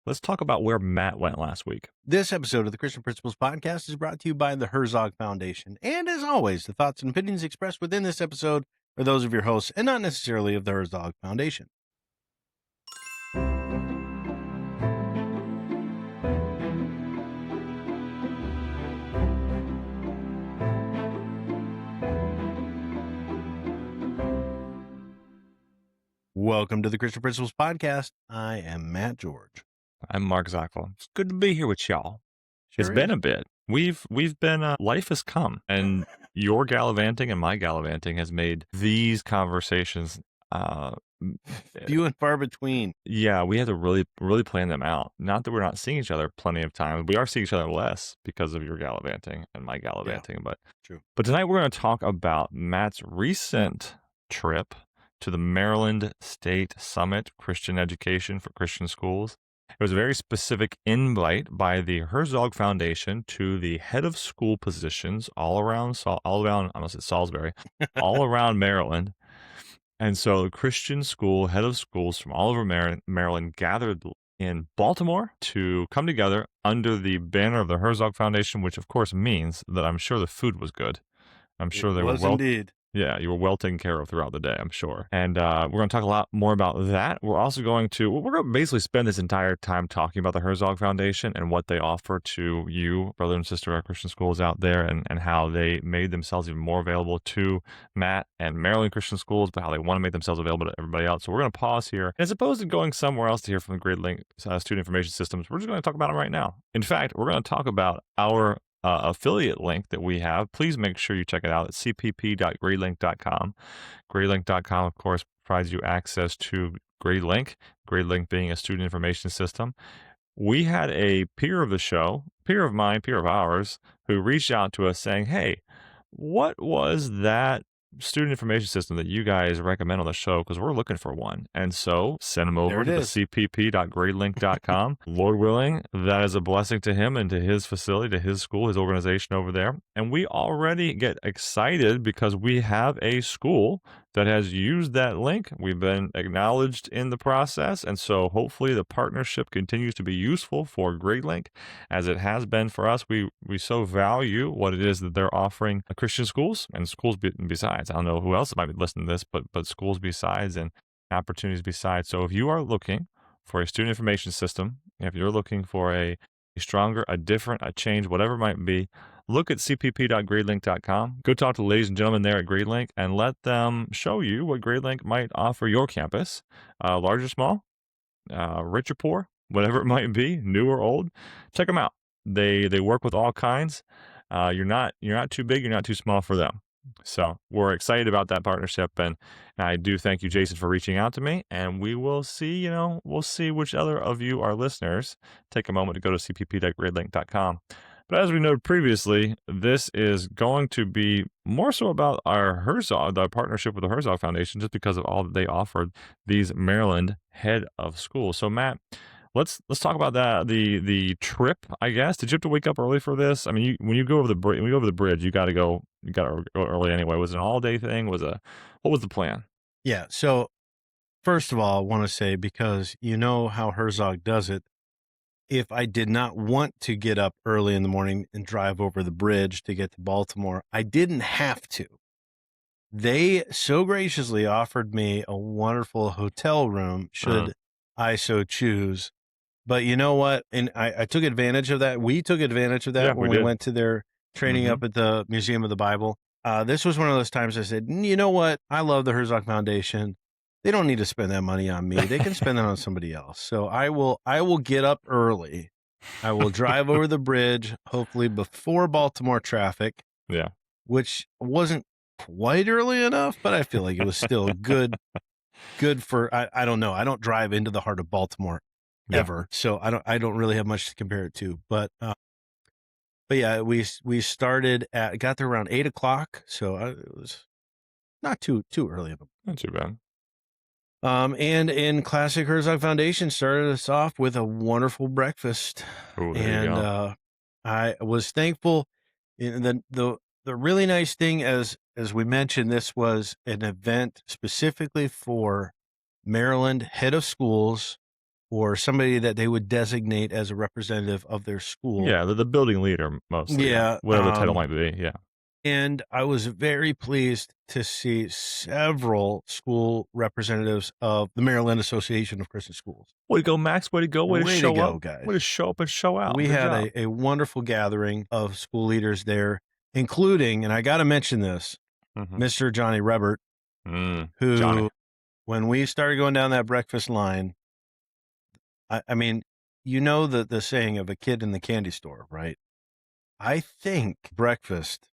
let's talk about where Matt went last week. This episode of the Christian Principles Podcast is brought to you by the Herzog Foundation. And as always, the thoughts and opinions expressed within this episode are those of your hosts and not necessarily of the Herzog Foundation. Welcome to the Christian Principles Podcast. I am Matt George. I'm Mark Zockoll. It's good to be here with y'all. Sure It's been is. a bit. We've been life has come, and your gallivanting and my gallivanting has made these conversations. Few and far between. Yeah, we had to really plan them out. Not that we're not seeing each other plenty of times. We are seeing each other less because of your gallivanting and my gallivanting. But True. But tonight we're going to talk about Matt's recent trip to the Maryland State Summit Christian Education for Christian Schools. It was a very specific invite by the Herzog Foundation to the head of school positions all around I almost said Salisbury, all around Maryland. And so the Christian school, head of schools from all over Maryland gathered in Baltimore to come together under the banner of the Herzog Foundation, which of course means that I'm sure the food was good. I'm sure they was were indeed. Yeah, you were well taken care of throughout the day, I'm sure. And we're going to talk a lot more about that. We're also going to basically spend this entire time talking about the Herzog Foundation and what they offer to you, brother and sister at Christian schools out there, and how they made themselves even more available to Matt and Maryland Christian schools, but how they want to make themselves available to everybody else. So we're going to pause here. And as opposed to going somewhere else to hear from the GradeLink Student Information Systems, we're just going to talk about them right now. In fact, we're going to talk about our affiliate link that we have. Please make sure you check it out at cpp.gradelink.com. Gradelink.com, of course, provides you access to GradeLink, GradeLink being a student information system. We had a peer of the show, peer of mine, peer of ours, who reached out to us saying, hey, what was that student information system that you guys recommend on the show? Because we're looking for one. And so send them over to the cpp.gradelink.com. Lord willing, that is a blessing to him and to his facility, to his school, his organization over there. And we already get excited because we have a school that has used that link. We've been acknowledged in the process. And so hopefully the partnership continues to be useful for GradeLink as it has been for us. We so value what it is that they're offering Christian schools and schools besides. I don't know who else might be listening to this, but schools besides and opportunities besides. So if you are looking for a student information system, if you're looking for a stronger, a different, a change, whatever it might be, look at cpp.gradelink.com. Go talk to the ladies and gentlemen there at GradeLink and let them show you what GradeLink might offer your campus, large or small, rich or poor, whatever it might be, new or old. Check them out. They work with all kinds. You're not too big, you're not too small for them. So we're excited about that partnership, and I do thank you, Jason, for reaching out to me. And we will see, we'll see which other of you, our listeners, take a moment to go to cpp.gradelink.com. But as we noted previously, this is going to be more so about our partnership with the Herzog Foundation, just because of all that they offered these Maryland head of schools. So Matt, let's talk about that. The trip, I guess. Did you have to wake up early for this? I mean, when you go over the bridge, you got to go early anyway. Was it an all day thing? What was the plan? Yeah. So first of all, I want to say, because you know how Herzog does it, if I did not want to get up early in the morning and drive over the bridge to get to Baltimore, I didn't have to. They so graciously offered me a wonderful hotel room should I so choose. But you know what? And I took advantage of that. We took advantage of that when we went to their training up at the Museum of the Bible. This was one of those times I said, you know what? I love the Herzog Foundation. They don't need to spend that money on me. They can spend that on somebody else. So I will get up early. I will drive over the bridge, hopefully before Baltimore traffic. Yeah. Which wasn't quite early enough, but I feel like it was still good for, I don't know. I don't drive into the heart of Baltimore ever. So I don't really have much to compare it to, but yeah, we got there around 8:00. So it was not too early. Not too bad. And in classic Herzog Foundation started us off with a wonderful breakfast. Ooh, there you go. I was thankful. And the really nice thing, as we mentioned, this was an event specifically for Maryland head of schools or somebody that they would designate as a representative of their school. Yeah, the building leader mostly, yeah. Yeah, Whatever the title might be, yeah. and I was very pleased to see several school representatives of the Maryland Association of Christian Schools. Way to go, Max. Way to go. Way to Way to show up. go, guys. Way to show up and show out. We Good had job. a wonderful gathering of school leaders there, including, and I got to mention this, Mhm. Mr. Johnny Rebert, Johnny. who, when we started going down that breakfast line, I mean, you know the saying of a kid in the candy store, right? I think breakfast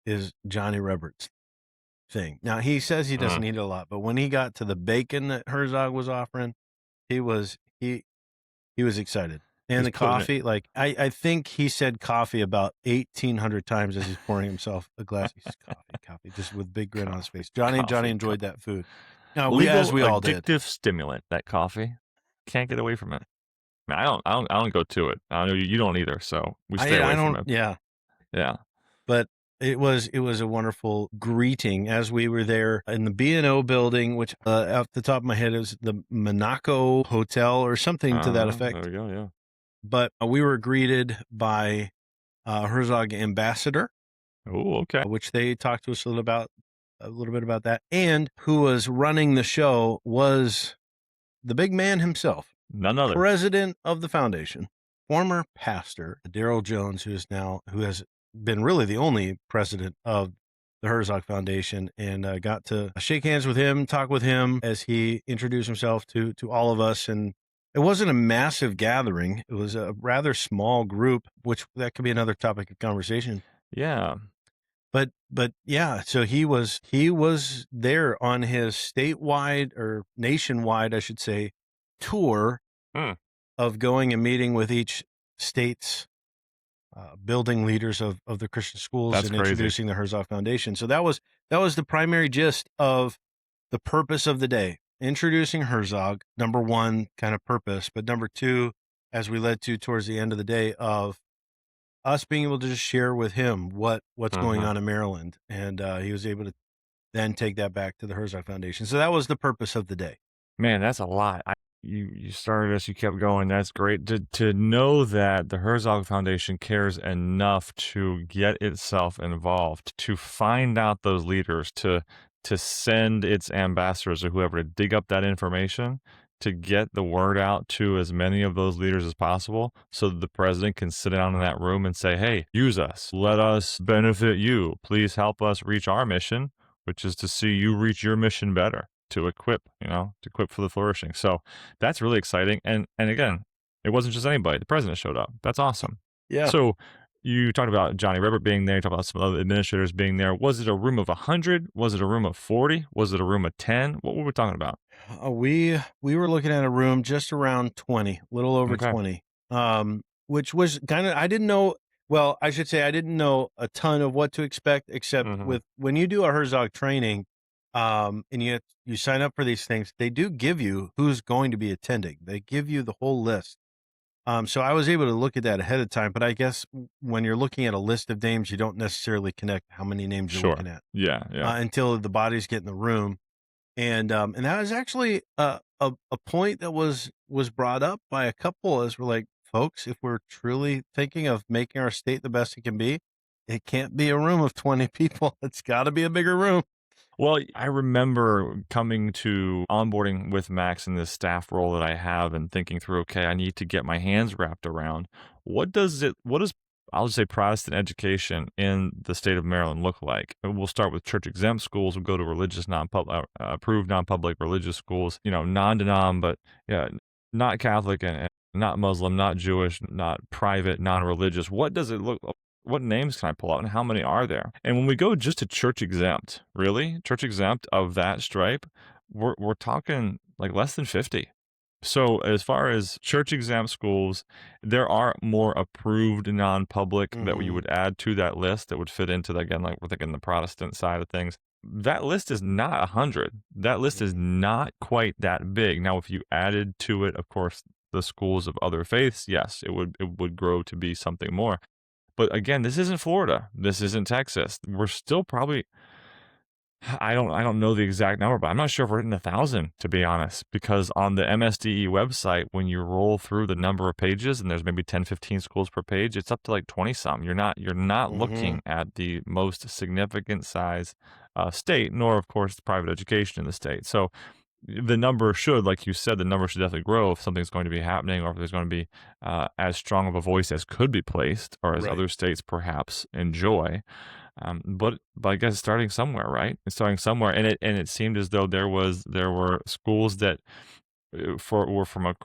is Johnny Rebert's thing. Now, he says he Mm. doesn't eat a lot, but when he got to the bacon that Herzog was offering, he was excited. And He's the putting it coffee, like, I think he said coffee about 1,800 times as he's pouring himself a glass. He says, coffee, just with a big grin on his face. Johnny coffee. enjoyed that food. Now, Legal as we all did. addictive stimulant, that coffee. Can't get away from it. I don't go to it. I know you don't either, so we stay I away from don't, it. yeah. Yeah. But it was a wonderful greeting as we were there in the B&O building, which off the top of my head is the Monaco Hotel or something to that There effect. we go, yeah. But we were greeted by Herzog Ambassador, Oh, okay. which they talked to us a little bit about that, and who was running the show was the big man himself, None other. president of the foundation, former pastor Daryl Jones, who has been really the only president of the Herzog Foundation, and got to shake hands with him, talk with him as he introduced himself to all of us. And it wasn't a massive gathering; it was a rather small group, which that could be another topic of conversation. Yeah. But yeah, so he was there on his statewide or nationwide, I should say, tour Hmm. of going and meeting with each state's building leaders of the Christian schools That's and crazy. introducing the Herzog Foundation. So that was the primary gist of the purpose of the day. Introducing Herzog, number one, kind of purpose, but number two, as we led to towards the end of the day, of us being able to just share with him what's going Mhm. on in Maryland, and he was able to then take that back to the Herzog Foundation. So that was the purpose of the day. Man, that's a lot. You started us, you kept going. That's great to know that the Herzog Foundation cares enough to get itself involved, to find out those leaders, to send its ambassadors or whoever to dig up that information, to get the word out to as many of those leaders as possible, so that the president can sit down in that room and say, "Hey, use us. Let us benefit you. Please help us reach our mission, which is to see you reach your mission better." To equip, to equip for the flourishing. So that's really exciting. And again, it wasn't just anybody. The president showed up. That's awesome. Yeah. So you talked about Johnny Rebert being there. You talked about some other administrators being there. Was it a room of 100? Was it a room of 40? Was it a room of 10? What were we talking about? We were looking at a room just around 20, a little over Okay. 20. Which was kind of, I didn't know, well, I should say I didn't know a ton of what to expect, except Hmm. with when you do a Herzog training, and you sign up for these things, they do give you who's going to be attending. They give you the whole list. So I was able to look at that ahead of time, but I guess when you're looking at a list of names, you don't necessarily connect how many names you're looking Sure. at Yeah. Yeah. until the bodies get in the room. And that was actually a point that was brought up by a couple as we're like, folks, if we're truly thinking of making our state the best it can be, it can't be a room of 20 people. It's got to be a bigger room. Well, I remember coming to onboarding with Max in this staff role that I have and thinking through, okay, I need to get my hands wrapped around what does, I'll just say Protestant education in the state of Maryland look like? And we'll start with church exempt schools. We'll go to religious non-public, approved non-public religious schools, non-denom, but yeah, not Catholic and not Muslim, not Jewish, not private, non-religious. What does it look what names can I pull out and how many are there? And when we go just to church exempt, really, church exempt of that stripe, we're talking like less than 50. So as far as church exempt schools, there are more approved non-public that you Mhm. would add to that list that would fit into the, again, like we're thinking the Protestant side of things. That list is not 100. That list is Mhm. not quite that big. Now, if you added to it, of course, the schools of other faiths, yes, it would grow to be something more. But again, this isn't Florida. This isn't Texas. We're still probably I don't know the exact number, but I'm not sure if we're hitting 1,000, to be honest, because on the MSDE website, when you roll through the number of pages and there's maybe 10, 15 schools per page, it's up to like 20 some. You're not Hmm. looking at the most significant size state, nor of course private education in the state. So the number should, like you said, the number should definitely grow if something's going to be happening, or if there's going to be as strong of a voice as could be placed, or as Right. other states perhaps enjoy. But I guess starting somewhere, right? It's starting somewhere, and it seemed as though there were schools that were from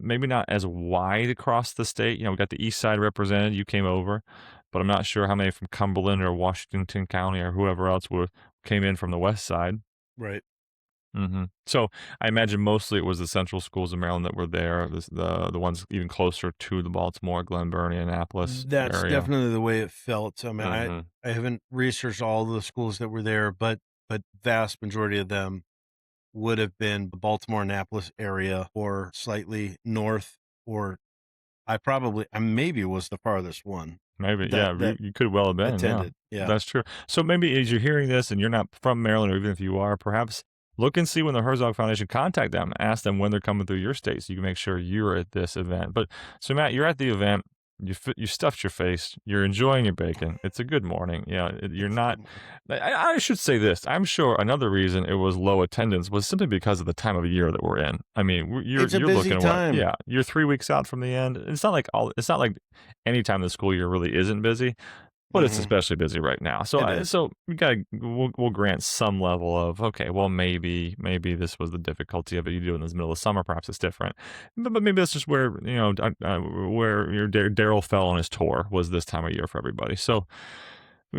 maybe not as wide across the state. We got the East Side represented. You came over, but I'm not sure how many from Cumberland or Washington County or whoever else came in from the West Side. Right. So I imagine mostly it was the central schools in Maryland that were there, the ones even closer to the Baltimore, Glen Burnie, Annapolis That's area. definitely the way it felt. I mean, Hmm. I haven't researched all the schools that were there, but vast majority of them would have been the Baltimore Annapolis area or slightly north, or I maybe was the farthest one Maybe, that yeah, that you could well have been, yeah. attended. Yeah. That's true. So maybe as you're hearing this and you're not from Maryland, or even if you are, perhaps look and see when the Herzog Foundation, contact them, ask them when they're coming through your state so you can make sure you're at this event. But so Matt, you're at the event, you stuffed your face, you're enjoying your bacon. It's a good morning. You're It's a not. good morning. I should say this. I'm sure another reason it was low attendance was simply because of the time of year that we're in. I mean, you're It's a you're busy looking at what? time. Yeah, you're 3 weeks out from the end. It's not like any time the school year really isn't busy, but it's Mhm. especially busy right now. So, It is. we'll grant some level of, okay, well, maybe this was the difficulty of it. You do it in the middle of summer, perhaps it's different, but maybe that's just where where your Daryl fell on his tour, was this time of year for everybody. So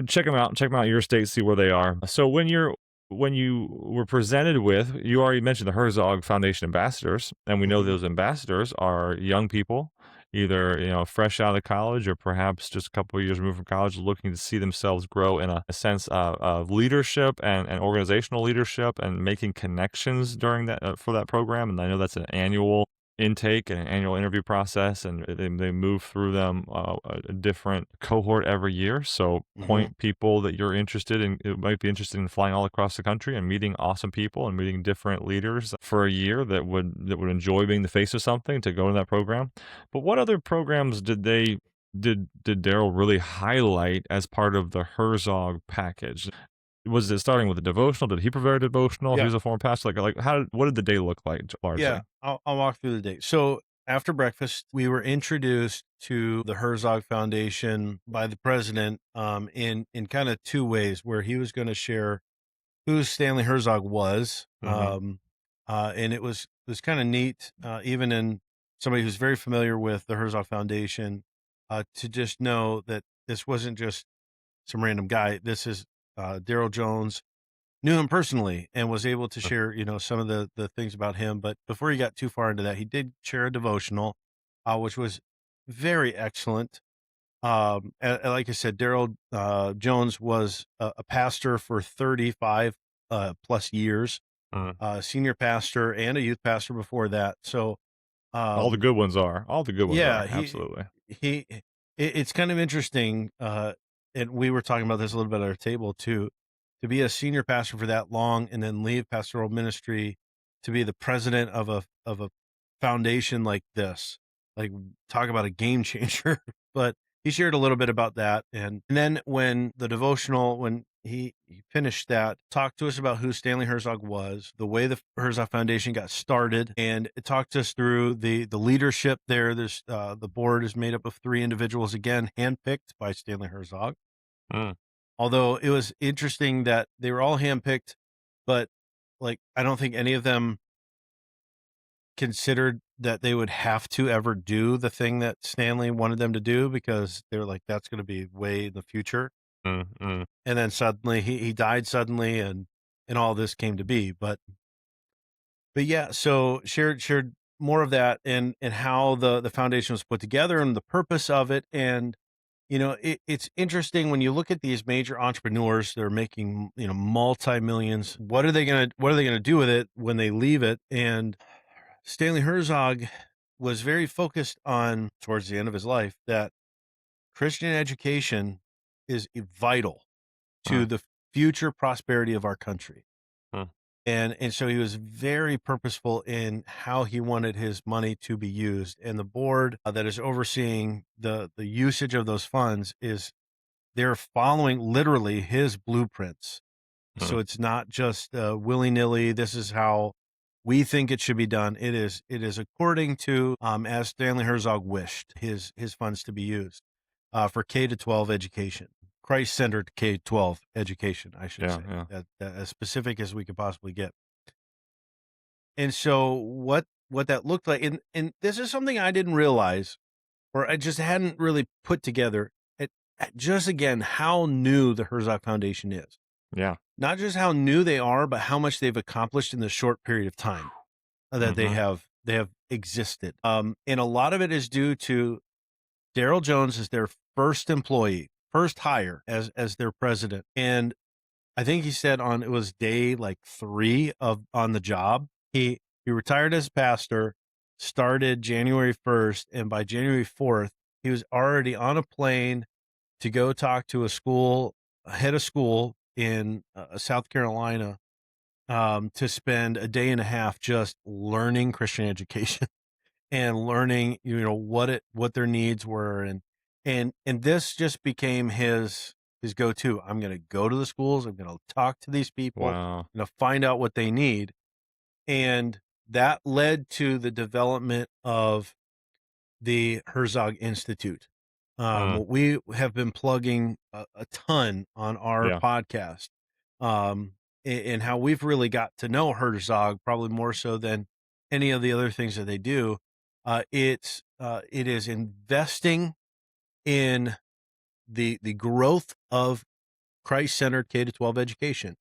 check them out your state, see where they are. So when you were presented with, you already mentioned the Herzog Foundation ambassadors, and we know Mhm. those ambassadors are young people, either fresh out of college or perhaps just a couple of years removed from college, looking to see themselves grow in a sense of leadership and organizational leadership, and making connections during that for that program. And I know that's an annual intake and an annual interview process, and they move through them a different cohort every year. So Mhm. point people that you're interested in, might be interested in flying all across the country and meeting awesome people and meeting different leaders for a year that would enjoy being the face of something, to go to that program. But what other programs did Daryl really highlight as part of the Herzog package? Was it starting with a devotional? Did he provide a devotional? He Yeah. was a former pastor. What did the day look like Yeah. largely? I'll walk through the day. So after breakfast, we were introduced to the Herzog Foundation by the president, in kind of two ways, where he was going to share who Stanley Herzog was. Hmm. And it was kind of neat, even in somebody who's very familiar with the Herzog Foundation, to just know that this wasn't just some random guy. This is Daryl Jones, knew him personally and was able to share, some of the things about him. But before he got too far into that, he did share a devotional, which was very excellent. And like I said, Daryl Jones was a pastor for 35 plus years, senior pastor and a youth pastor before that. So, All the um, good ones are. All the good ones yeah, are. Absolutely. it's kind of interesting. And we were talking about this a little bit at our table too, to be a senior pastor for that long and then leave pastoral ministry to be the president of a foundation like this. Like, talk about a game changer. But he shared a little bit about that. And then when the devotional, when he finished that, talked to us about who Stanley Herzog was, the way the Herzog Foundation got started, and it talked us through the leadership there. There's the board is made up of three individuals, again handpicked by Stanley Herzog. Mm, Although it was interesting that they were all handpicked, but like I don't think any of them considered that they would have to ever do the thing that Stanley wanted them to do, because they were like, that's going to be way in the future. mm. And then suddenly he died suddenly, and all this came to be. But yeah, so shared more of that, and how the foundation was put together and the purpose of it. And it's interesting when you look at these major entrepreneurs that are making multi millions. What are they gonna do with it when they leave it? And Stanley Herzog was very focused on, towards the end of his life, that Christian education is vital to Mm. future prosperity of our country. Huh. And so he was very purposeful in how he wanted his money to be used. And the board that is overseeing the usage of those funds is they're following literally his blueprints. Huh. So it's not just willy-nilly. This is how we think it should be done. It is according to as Stanley Herzog wished his funds to be used for K to 12 education, Christ-centered K 12 education, I should Yeah, say, yeah, that as specific as we could possibly get. And so what that looked like, and this is something I didn't realize, or I just hadn't really put together. Just again how new the Herzog Foundation is. yeah. Not just how new they are, but how much they've accomplished in the short period of time that they Mhm. have existed. And a lot of it is due to Daryl Jones as their first employee, first hire as their president. And I think he said on it was day like 3 of on the job. He retired as pastor, started January 1st, and by January 4th, he was already on a plane to go talk to a head of school in South Carolina, to spend a day and a half just learning Christian education and learning, what their needs were, and this just became his go-to. I'm going to go to the schools. I'm going to talk to these people. Wow. I'm going to find out what they need, and that led to the development of the Herzog Institute. Mm. What we have been plugging a ton on our Yeah. podcast, and how we've really got to know Herzog probably more so than any of the other things that they do. It is investing in the growth of Christ-centered K to 12 education.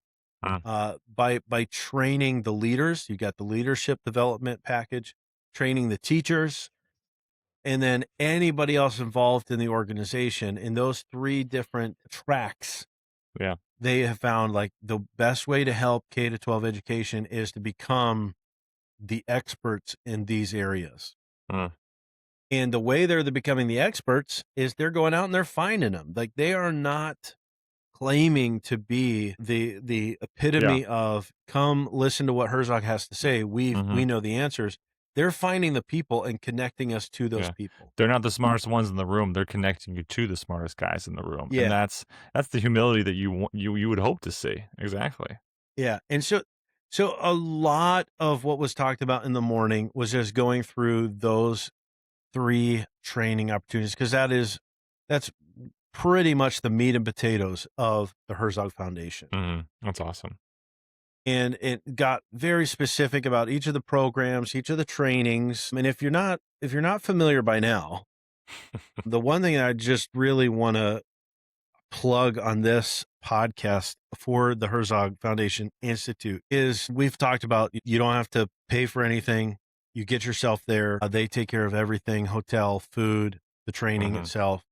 Mm. By training the leaders, you got the leadership development package, training the teachers, and then anybody else involved in the organization. In those 3 different tracks, Yeah. they have found like the best way to help K to 12 education is to become the experts in these areas. Mm. And the way they're becoming the experts is they're going out and they're finding them. Like they are not claiming to be the Yeah. epitome of come listen to what Herzog has to say. We Mhm. know the answers. They're finding the people and connecting us to those Yeah. people. They're not the smartest ones in the room, they're connecting you to the smartest guys in the room, and Yeah. that's the humility that you would hope to see. Exactly. Yeah. And so a lot of what was talked about in the morning was just going through those 3 training opportunities because that's pretty much the meat and potatoes of the Herzog Foundation. Mhm. That's awesome. And it got very specific about each of the programs, each of the trainings. And if you're not familiar by now, the one thing I just really want to plug on this podcast for the Herzog Foundation Institute is we've talked about you don't have to pay for anything. You get yourself there. They take care of everything, hotel, food, the training Mhm. itself.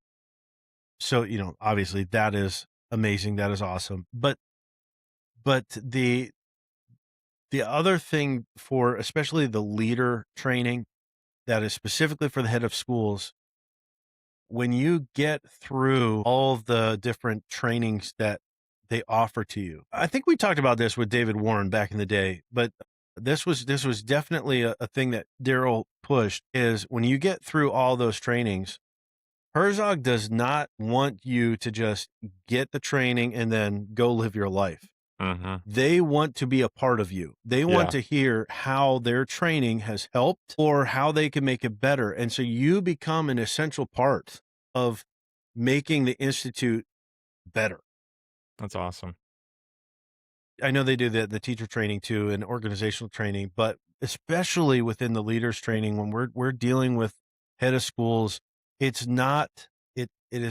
So, obviously that is amazing. That is awesome. But the other thing for especially the leader training that is specifically for the head of schools, when you get through all of the different trainings that they offer to you. I think we talked about this with David Warren back in the day, but this was definitely a thing that Daryl pushed is when you get through all those trainings, Herzog does not want you to just get the training and then go live your life. Mhm. They want to be a part of you. They want Yeah. to hear how their training has helped or how they can make it better. And so you become an essential part of making the institute better. That's awesome. I know they do the teacher training too and organizational training, but especially within the leaders training when we're dealing with head of schools, it is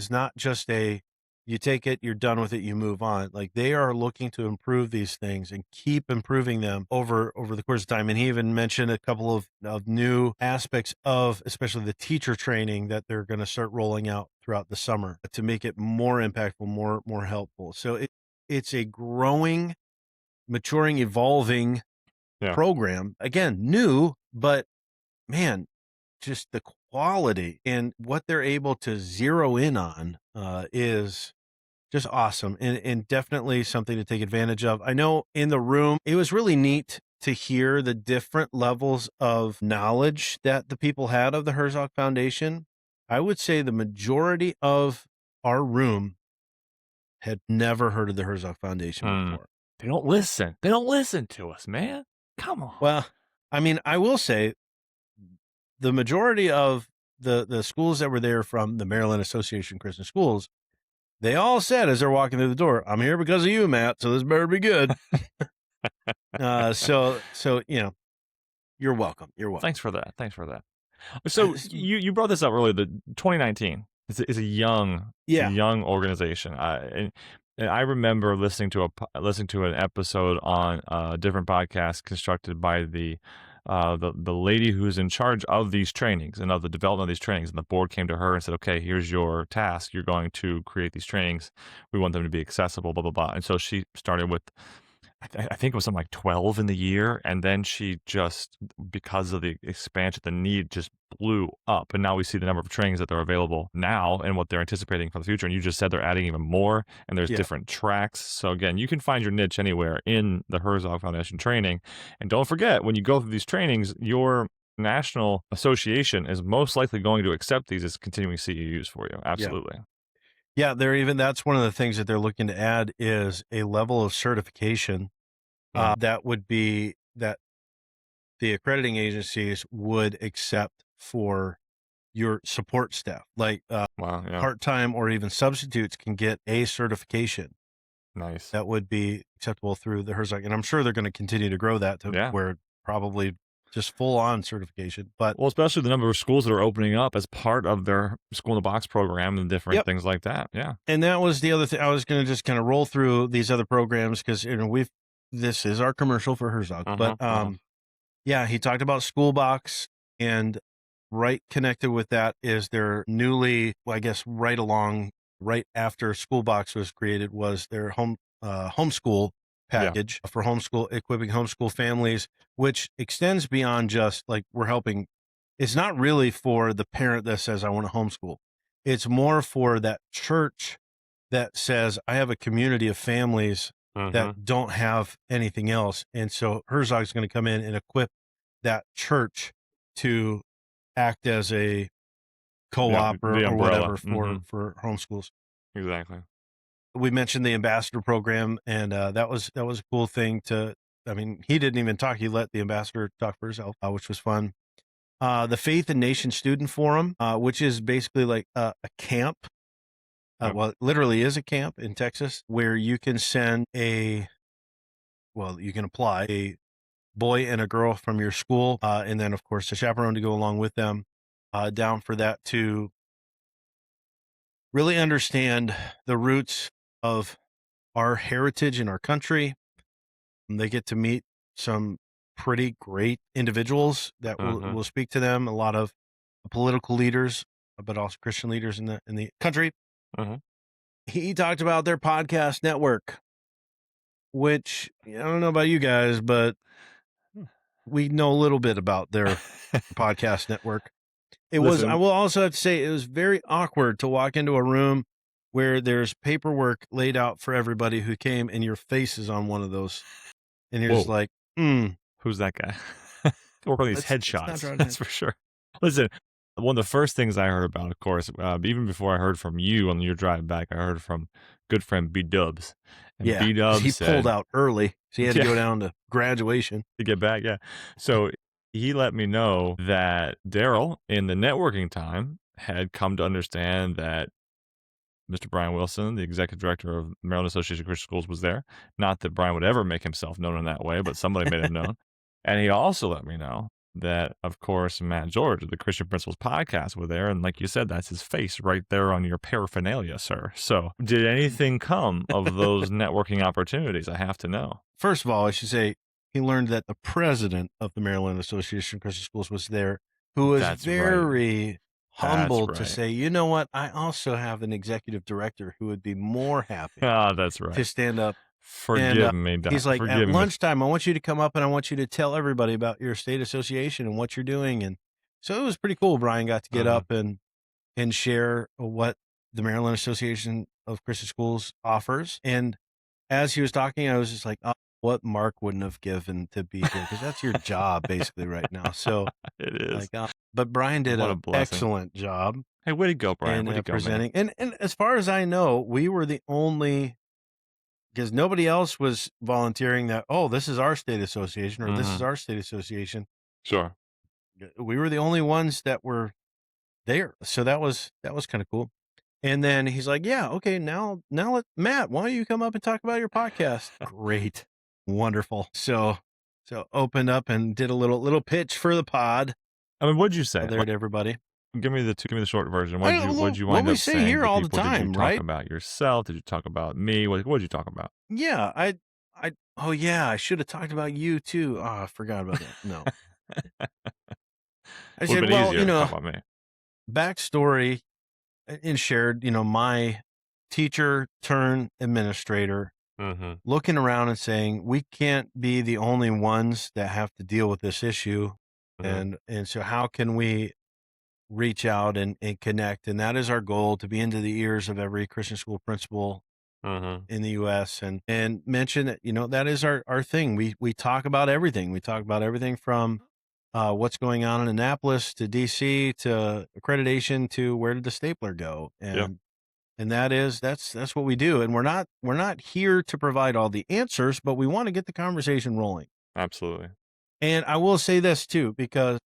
not just a you take it, you're done with it, you move on. Like they are looking to improve these things and keep improving them over the course of time. And he even mentioned a couple of new aspects of especially the teacher training that they're going to start rolling out throughout the summer to make it more impactful, more helpful. So it's a growing, maturing, evolving Yeah. program. Again, new, but man, just the quality and what they're able to zero in on is just awesome, and definitely something to take advantage of. I know in the room, it was really neat to hear the different levels of knowledge that the people had of the Herzog Foundation. I would say the majority of our room had never heard of the Herzog Foundation Mm. before. They don't listen. They don't listen to us, man. Come on. Well, I mean, I will say the majority of the schools that were there from the Maryland Association of Christian Schools, they all said as they're walking through the door, "I'm here because of you, Matt, so this better be good." So you're welcome. You're welcome. Thanks for that. Thanks for that. Uh, So s- you brought this up earlier. The 2019 is a young yeah, organization. And I remember listening to an episode on a different podcast constructed by the lady who's in charge of these trainings and of the development of these trainings. And the board came to her and said, "Okay, here's your task. You're going to create these trainings. We want them to be accessible." Blah blah blah. And so she started with I think it was something like 12 in the year, and then she just, because of the expansion, the need just blew up, and now we see the number of trainings that are available now and what they're anticipating for the future, and you just said they're adding even more, and there's yeah, different tracks. So again, you can find your niche anywhere in the Herzog Foundation training, and don't forget, when you go through these trainings, your national association is most likely going to accept these as continuing CEUs for you. yeah, Absolutely. yeah. That's one of the things that they're looking to add is a level of certification Mm. that would be that the accrediting agencies would accept for your support staff, like Wow, yeah, part-time or even substitutes can get a certification nice. that would be acceptable through the Herzog. And I'm sure they're going to continue to grow that to Yeah. where probably just full on certification. But Well, especially the number of schools that are opening up as part of their school in the box program and different yep. things like that. Yeah. And that was the other thing. I was going to just kind of roll through these other programs because, this is our commercial for Herzog. Uh-huh, But uh-huh. yeah, he talked about school box, and right connected with that is their newly, well, I guess, right after school box was created was their homeschool Yeah. package for equipping homeschool families, which extends beyond just like we're helping. It's not really for the parent that says, I want to homeschool. It's more for that church that says, I have a community of families Mm-hmm. that don't have anything else. And so Herzog's going to come in and equip that church to act as a Yeah. co-op The or umbrella. whatever Mm-hmm. for homeschools. Exactly. We mentioned the ambassador program, and that was a cool thing I mean, he didn't even talk. He let the ambassador talk for herself, which was fun. The Faith and Nation Student Forum, which is basically like a camp. Yep. Well, it literally is a camp in Texas where you can you can apply a boy and a girl from your school, and then of course a chaperone to go along with them, down for that to really understand the roots of our heritage in our country. And they get to meet some pretty great individuals that Mm-hmm. will speak to them. A lot of political leaders, but also Christian leaders in the country. Mm-hmm. He talked about their podcast network, which I don't know about you guys, but we know a little bit about their podcast network. I Listen, will also have to say, it was very awkward to walk into a room where there's paperwork laid out for everybody who came and your face is on one of those. And you're just whoa, like, who's that guy? Work on these let's not headshots. draw That's attention. for sure. Listen, one of the first things I heard about, of course, even before I heard from you on your drive back, I heard from good friend B Dubs, and Yeah. B 'Cause he Dubs pulled said, out early. So he had to "Yeah." go down to graduation. To get back, yeah. So he let me know that Daryl, in the networking time, had come to understand that Mr. Brian Wilson, the executive director of Maryland Association of Christian Schools, was there. Not that Brian would ever make himself known in that way, but somebody made him known. And he also let me know that, of course, Matt George of the Christian Principles podcast were there. And like you said, that's his face right there on your paraphernalia, sir. So did anything come of those networking opportunities? I have to know. First of all, I should say he learned that the president of the Maryland Association of Christian Schools was there, who was That's right. very humbled to right. say, you know what? I also have an executive director who would be more happy Ah, that's to right. stand up. Forgive me, Doc. He's like, at Forgive me. lunchtime, I want you to come up and I want you to tell everybody about your state association and what you're doing. And so it was pretty cool. Brian got to get Mhm. up and share what the Maryland Association of Christian Schools offers. And as he was talking, I was just like, oh, what Mark wouldn't have given to be here, because that's your job basically right now. So It is. like, but Brian did What a an blessing. excellent job Hey, way to go, Brian. in Way to go, man. presenting. And as far as I know, we were the only, because nobody else was volunteering that, oh, this is our state association or this is Mhm. our state association. Sure. We were the only ones that were there. So that was kind of cool. And then he's like, yeah, okay, now Matt, why don't you come up and talk about your podcast? Great. Wonderful. So opened up and did a little pitch for the pod I mean, what'd you say? there Like, to everybody. give me the short version. I don't What'd know you what wind we up say saying here to all the people? Did you time, talk right? about yourself? Did you talk about me? What'd you talk about? Yeah, oh yeah, I should have talked about you too. Oh, I forgot about that. No. I Would've said, been well, easier to talk about me. backstory, and shared, my teacher turn administrator Mhm. looking around and saying, we can't be the only ones that have to deal with this issue. Mhm. And so how can we reach out and connect? And that is our goal, to be into the ears of every Christian school principal Mhm. in the US, and mention that, that is our thing. We talk about everything. We talk about everything from what's going on in Annapolis to DC to accreditation to where did the stapler go? Yep. And that's what we do. And we're not here to provide all the answers, but we want to get the conversation rolling. Absolutely. And I will say this too, because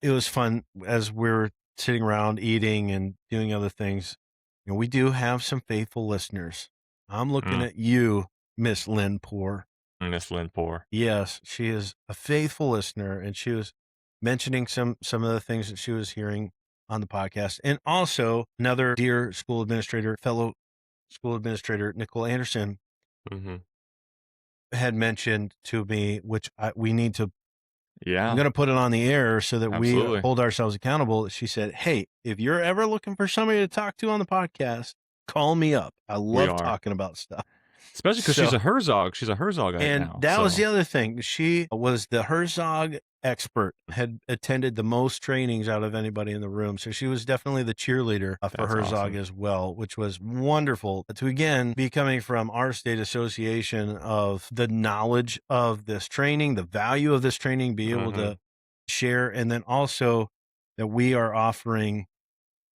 it was fun as we're sitting around eating and doing other things. We do have some faithful listeners. I'm looking Mm. at you, Miss Lynn Poor. Miss Lynn Poor. Yes, she is a faithful listener, and she was mentioning some of the things that she was hearing on the podcast. And also another dear fellow school administrator, Nicole Anderson, Mhm. had mentioned to me, which we need to, I'm Yeah. going to put it on the air so that we Absolutely. hold ourselves accountable. She said, hey, if you're ever looking for somebody to talk to on the podcast, call me up. I We love are. talking about stuff. Especially because So, she's a Herzog. She's a Herzogite and now, that was the so other thing. She was the Herzog expert, had attended the most trainings out of anybody in the room. So she was definitely the cheerleader for that's Herzog awesome. as well, which was wonderful to again be coming from our state association, of the knowledge of this training, the value of this training, be able Mhm. to share. And then also that we are offering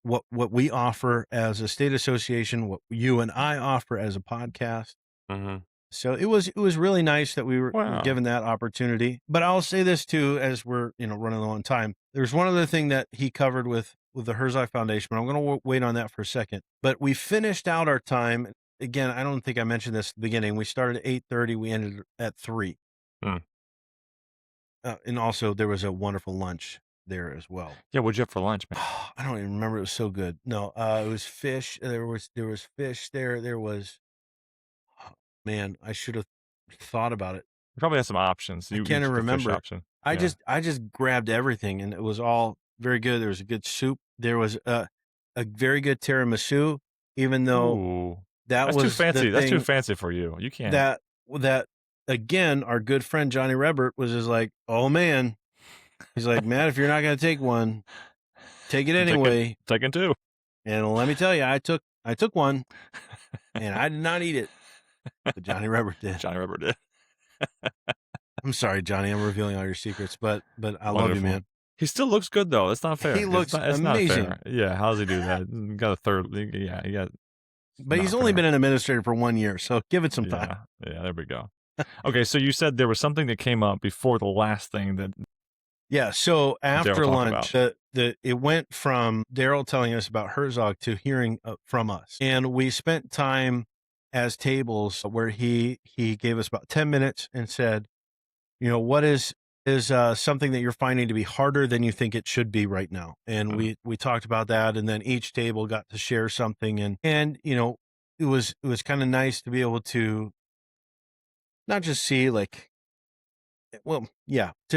what we offer as a state association, what you and I offer as a podcast. Mhm. So it was really nice that we were Wow. given that opportunity. But I'll say this too, as we're running low on time. There's one other thing that he covered with the Herzog Foundation, but I'm going to wait on that for a second. But we finished out our time. Again, I don't think I mentioned this at the beginning. We started at 8:30. We ended at 3. Mm. And also there was a wonderful lunch there as well. Yeah, what'd you have for lunch, man? I don't even remember. It was so good. No, it was fish. There was fish there. There was, oh, man, I should have thought about it. You probably had some options. I You can't even took the fish remember. option. I Yeah. just grabbed everything, and it was all very good. There was a good soup. There was a very good tiramisu, even though Ooh. that That's too was the fancy. That's too thing fancy for you. You can't that again, our good friend Johnny Rebert was just like, oh man, he's like, Matt, if you're not gonna take one, take it I'm taking anyway. taking 2. And let me tell you, I took one, and I did not eat it, but Johnny Rebert did. Johnny Rubber did. I'm sorry, Johnny. I'm revealing all your secrets, but I love you, Wonderful. man. He still looks good though. That's not fair. He looks It's not amazing. fair. Yeah, how does he do that? He got a third. Yeah, he got. But he's Not only fair. been an administrator for 1 year, so give it some time. Yeah. There we go. Okay, so you said there was something that came up before the last thing that Yeah. So after talked lunch, it went from Daryl telling us about Herzog to hearing from us, and we spent time as tables where he gave us about 10 minutes and said, what is something that you're finding to be harder than you think it should be right now, and Mm. we talked about that, and then each table got to share something, and it was kind of nice to be able to not just see to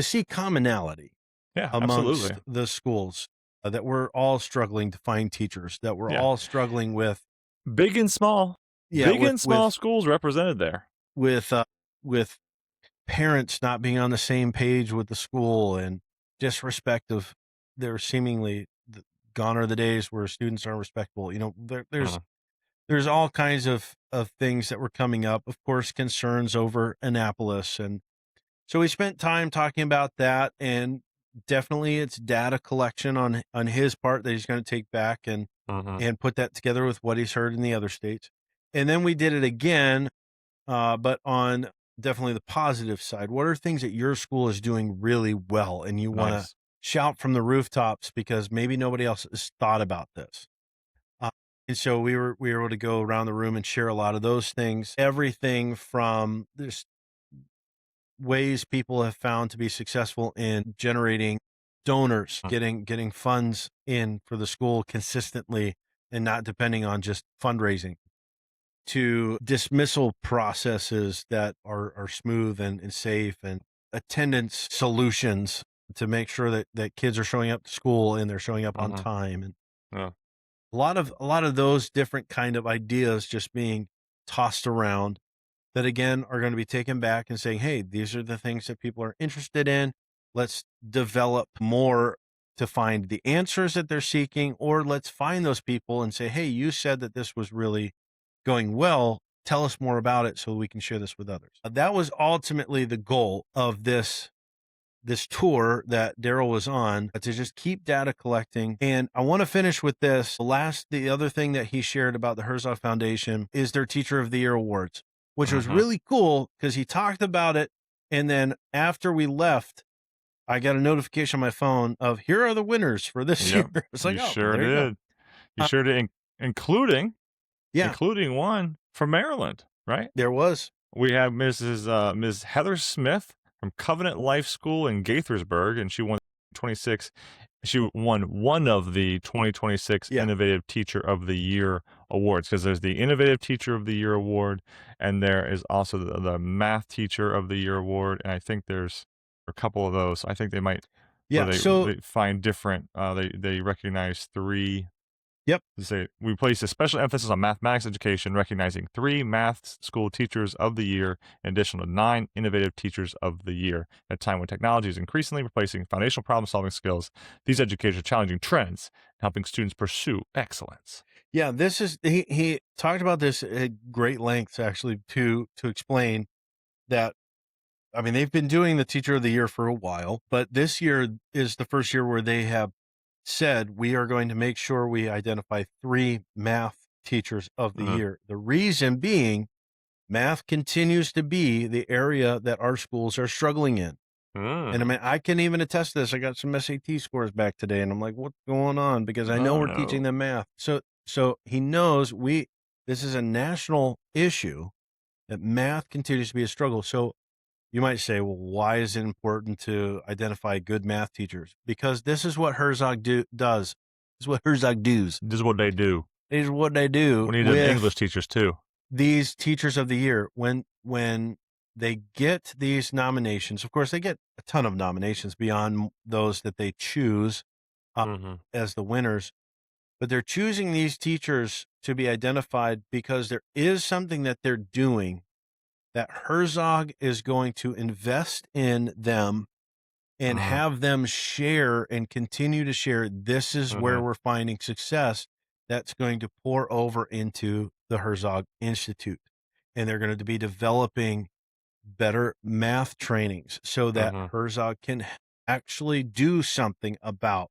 see commonality Yeah, amongst absolutely. the schools, that we're all struggling to find teachers, that we're Yeah. all struggling with, Big and small. yeah, Big and small schools represented there. with with parents not being on the same page with the school, and disrespect of their seemingly gone are the days where students aren't respectable. Mhm. There's all kinds of things that were coming up. Of course, concerns over Annapolis, and so we spent time talking about that. And definitely, it's data collection on his part that he's going to take back Mhm. and put that together with what he's heard in the other states. And then we did it again, but on definitely the positive side. What are things that your school is doing really well, and you want to Nice. shout from the rooftops because maybe nobody else has thought about this? Uh, and so we were able to go around the room and share a lot of those things. Everything from this ways people have found to be successful in generating donors, Mm. getting funds in for the school consistently and not depending on just fundraising, to dismissal processes that are smooth and safe, and attendance solutions to make sure that kids are showing up to school and they're showing up on Mhm. time, and Yeah. a lot of those different kind of ideas just being tossed around that again are going to be taken back and saying, hey, these are the things that people are interested in. Let's develop more to find the answers that they're seeking, or let's find those people and say, hey, you said that this was really going well. Tell us more about it so we can share this with others. That was ultimately the goal of this tour that Daryl was on, to just keep data collecting. And I want to finish with this. The other thing that he shared about the Herzog Foundation is their Teacher of the Year awards, which was Mhm. really cool because he talked about it. And then after we left, I got a notification on my phone of here are the winners for this year. Yep. It's like, You oh, well, sure there you go. did. You Uh, sure did, including yeah, including one from Maryland, right? there was. We have Ms. Heather Smith from Covenant Life School in Gaithersburg, and she won 26. She won one of the 2026 Yeah. Innovative Teacher of the Year awards, because there's the Innovative Teacher of the Year award, and there is also the Math Teacher of the Year award, and I think there's a couple of those. I think they might, where Yeah. So, they find different. They recognize three. yep. Say we place a special emphasis on mathematics education, recognizing 3 math school teachers of the year, in addition to 9 innovative teachers of the year. At a time when technology is increasingly replacing foundational problem-solving skills, these educators are challenging trends, helping students pursue excellence. Yeah. He talked about this at great lengths actually to explain that. I mean, they've been doing the Teacher of the Year for a while, but this year is the first year where they have said, we are going to make sure we identify 3 math teachers of the Mm. year. The reason being, math continues to be the area that our schools are struggling in. And I Mm. mean, I can even attest to this. I got some SAT scores back today, and I'm like, what's going on? Because I know Oh, we're teaching no. them math. So he knows this is a national issue, that math continues to be a struggle. So you might say, well, why is it important to identify good math teachers? Because this is what does. This is what Herzog does. This is what they do. This is what they do We need them with English teachers too. these teachers of the year. When they get these nominations, of course, they get a ton of nominations beyond those that they choose uh, Mhm. as the winners. But they're choosing these teachers to be identified because there is something that they're doing that Herzog is going to invest in them and Mm. have them share and continue to share. This is where Mhm. we're finding success that's going to pour over into the Herzog Institute. And they're going to be developing better math trainings so that Mhm. Herzog can actually do something about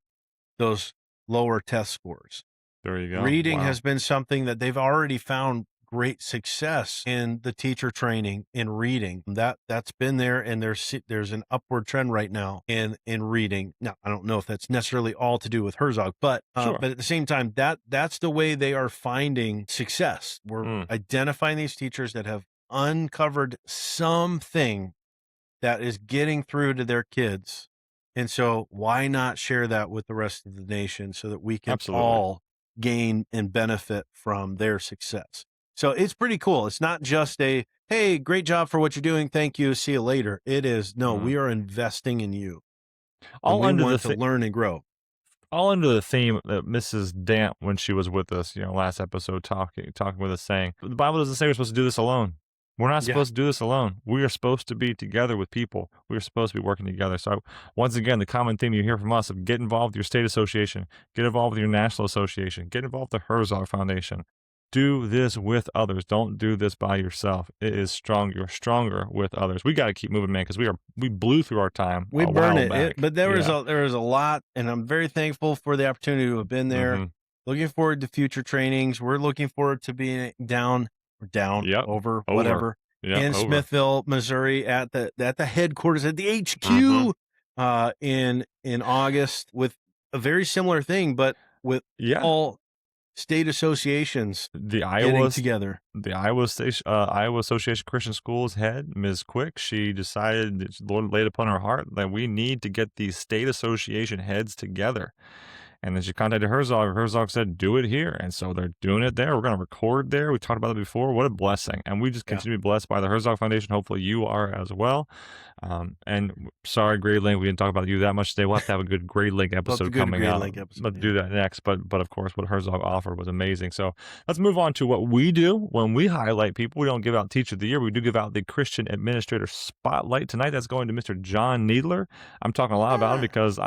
those lower test scores. There you go. Reading Wow. has been something that they've already found great success in the teacher training in reading. That's been there, and there's an upward trend right now in reading. Now, I don't know if that's necessarily all to do with Herzog, Sure. but at the same time, that's the way they are finding success. We're Mm. identifying these teachers that have uncovered something that is getting through to their kids. And so why not share that with the rest of the nation so that we can Absolutely. all gain and benefit from their success? So it's pretty cool. It's not just a, hey, great job for what you're doing. Thank you. See you later. It is, no, Mm. we are investing in you and All we under the want to thi learn and grow. all under the theme that Mrs. Dant, when she was with us, last episode talking with us, saying, "The Bible doesn't say we're supposed to do this alone." We're not Yeah. supposed to do this alone. We are supposed to be together with people. We are supposed to be working together. So, once again, the common theme you hear from us of get involved with your state association, get involved with your national association, get involved with the Herzog Foundation. Do this with others. Don't do this by yourself. It is strong. You're stronger with others. We got to keep moving, man, because we blew through our time We a burn while it, back. but Yeah. there was a lot, and I'm very thankful for the opportunity to have been there. Mm-hmm. Looking forward to future trainings. We're looking forward to being down, Yep. over, Over. whatever, Yep. in Over. Smithville, Missouri, at the headquarters at the Mm-hmm. HQ, in August with a very similar thing, but with Yeah. all state associations The getting Iowa together. the Iowa Association of Christian Schools head, Ms. Quick, she decided that the Lord laid upon her heart that we need to get these state association heads together. And then she contacted Herzog. Herzog said, "Do it here." And so they're doing it there. We're going to record there. We talked about it before. What a blessing. And we just Yeah, continue to be blessed by the Herzog Foundation. Hopefully you are as well. Sorry, Grade Link, we didn't talk about you that much today. We'll have to have a good Grade Link love to episode go to coming Green out. Lake episode. Let's Yeah. do that next. But of course, what Herzog offered was amazing. So let's move on to what we do when we highlight people. We don't give out Teacher of the Year. We do give out the Christian Administrator Spotlight. Tonight, that's going to Mr. John Needler. I'm talking a lot about him Ah, because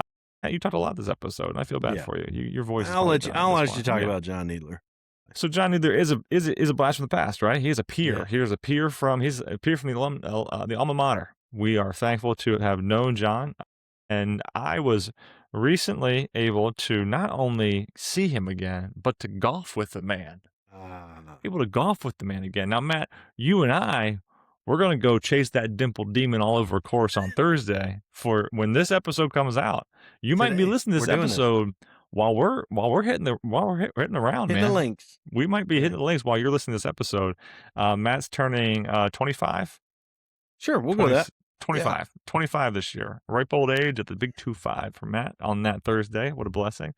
you talked a lot this episode, and I feel bad yeah. for you. Your voice is probably dying I'll this let you one. talk Yeah. about John Needler. So John Needler is a blast from the past, right? He's a peer. Yeah. He's a peer from the alma mater. We are thankful to have known John, and I was recently able to not only see him again, but to golf with the man. Ah, Able to golf with the man again. Now, Matt, you and I, we're gonna go chase that dimpled demon all over a course on Thursday for when this episode comes out. You might be today listening to we're this doing this. episode while we're hitting the round, Hitting the man. links. We might be Yeah. hitting the links while you're listening to this episode. Matt's turning 25. Sure, we'll go with 20 that. Yeah. 25 this year. Ripe old age at the big 25 for Matt on that Thursday. What a blessing.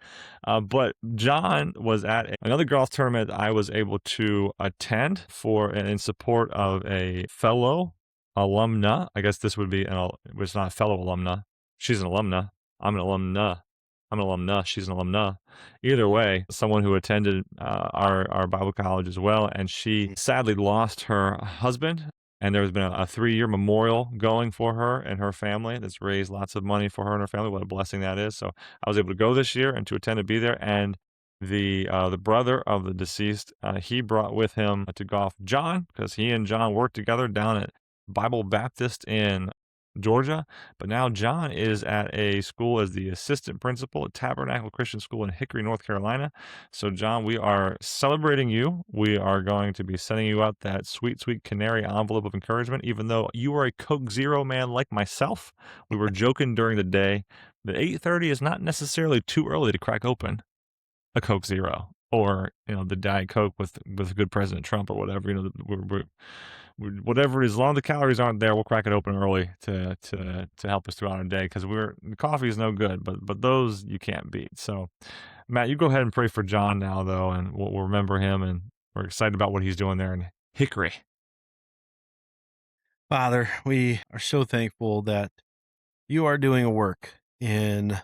But John was at another golf tournament I was able to attend for and in support of a fellow alumna. I guess this would be, it's not a fellow alumna. She's an alumna. I'm an alumna. I'm an alumna. She's an alumna. Either way, someone who attended our Bible college as well. And she Mhm. sadly lost her husband, and there's been a 3-year memorial going for her and her family that's raised lots of money for her and her family. What a blessing that is. So I was able to go this year and to attend and be there. And the brother of the deceased, he brought with him to golf John, because he and John worked together down at Bible Baptist in Georgia. But now John is at a school as the assistant principal at Tabernacle Christian School in Hickory, North Carolina. So, John, we are celebrating you. We are going to be sending you out that sweet, sweet canary envelope of encouragement, even though you are a Coke Zero man like myself. We were joking during the day that 8:30 is not necessarily too early to crack open a Coke Zero, or the Diet Coke with good President Trump or whatever. Whatever, as long as the calories aren't there, we'll crack it open early to help us throughout our day, because coffee is no good, but those you can't beat. So, Matt, you go ahead and pray for John now, though, and we'll remember him, and we're excited about what he's doing there in Hickory. Father, we are so thankful that you are doing a work in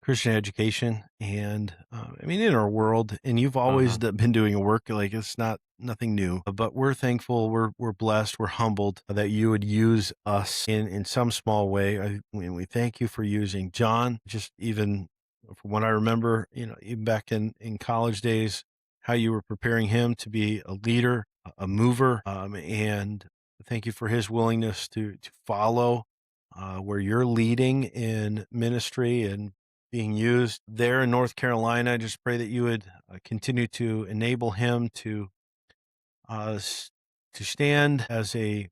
Christian education and I mean in our world, and you've always Uh-huh. been doing a work like it's not nothing new. But we're thankful, we're blessed, we're humbled that you would use us in some small way. We thank you for using John. Just even from what I remember, even back in college days, how you were preparing him to be a leader, a mover, and thank you for his willingness to follow where you're leading in ministry and being used there in North Carolina. I just pray that you would continue to enable him uh, s- to stand as a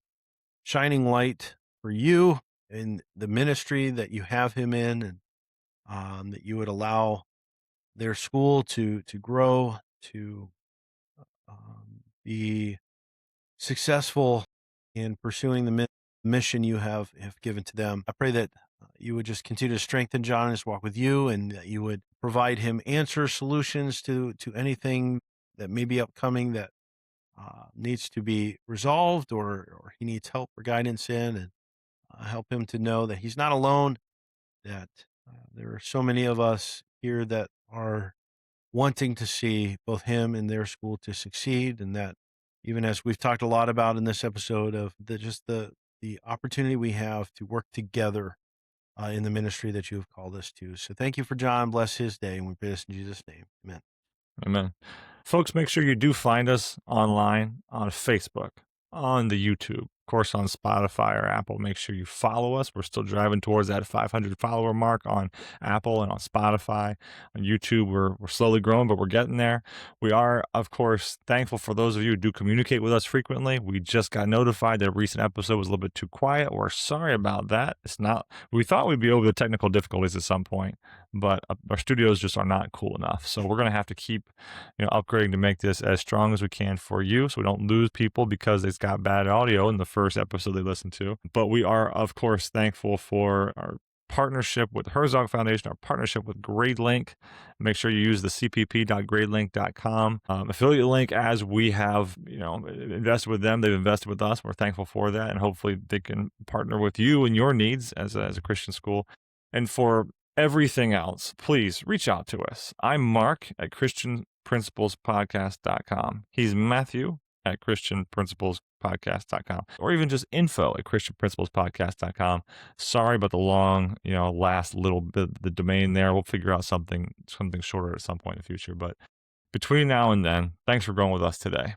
shining light for you in the ministry that you have him in, and that you would allow their school to grow, to be successful in pursuing the mission you have given to them. I pray that you would just continue to strengthen John in his walk with you, and that you would provide him answers, solutions to anything that may be upcoming that needs to be resolved, or he needs help or guidance in, and help him to know that he's not alone, that there are so many of us here that are wanting to see both him and their school to succeed, and that even as we've talked a lot about in this episode of the opportunity we have to work together in the ministry that you have called us to. So thank you for John. Bless his day. And we pray this in Jesus' name. Amen. Amen. Folks, make sure you do find us online on Facebook, on the YouTube, of course, on Spotify or Apple. Make sure you follow us. We're still driving towards that 500 follower mark on Apple and on Spotify. On YouTube, we're slowly growing, but we're getting there. We are, of course, thankful for those of you who do communicate with us frequently. We just got notified that a recent episode was a little bit too quiet. We're sorry about that. It's not, we thought we'd be over the technical difficulties at some point, but our studios just are not cool enough. So we're going to have to keep upgrading to make this as strong as we can for you so we don't lose people because it's got bad audio in the first episode they listened to. But we are, of course, thankful for our partnership with Herzog Foundation, our partnership with GradeLink. Make sure you use the cpp.gradelink.com affiliate link, as we have, invested with them. They've invested with us. We're thankful for that. And hopefully they can partner with you and your needs as a Christian school. And for everything else, please reach out to us. I'm Mark at ChristianPrinciplesPodcast.com. He's Matthew at ChristianPrinciplesPodcast.com, or even just info at ChristianPrinciplesPodcast.com. Sorry about the long, last little bit of the domain there. We'll figure out something shorter at some point in the future. But between now and then, thanks for going with us today.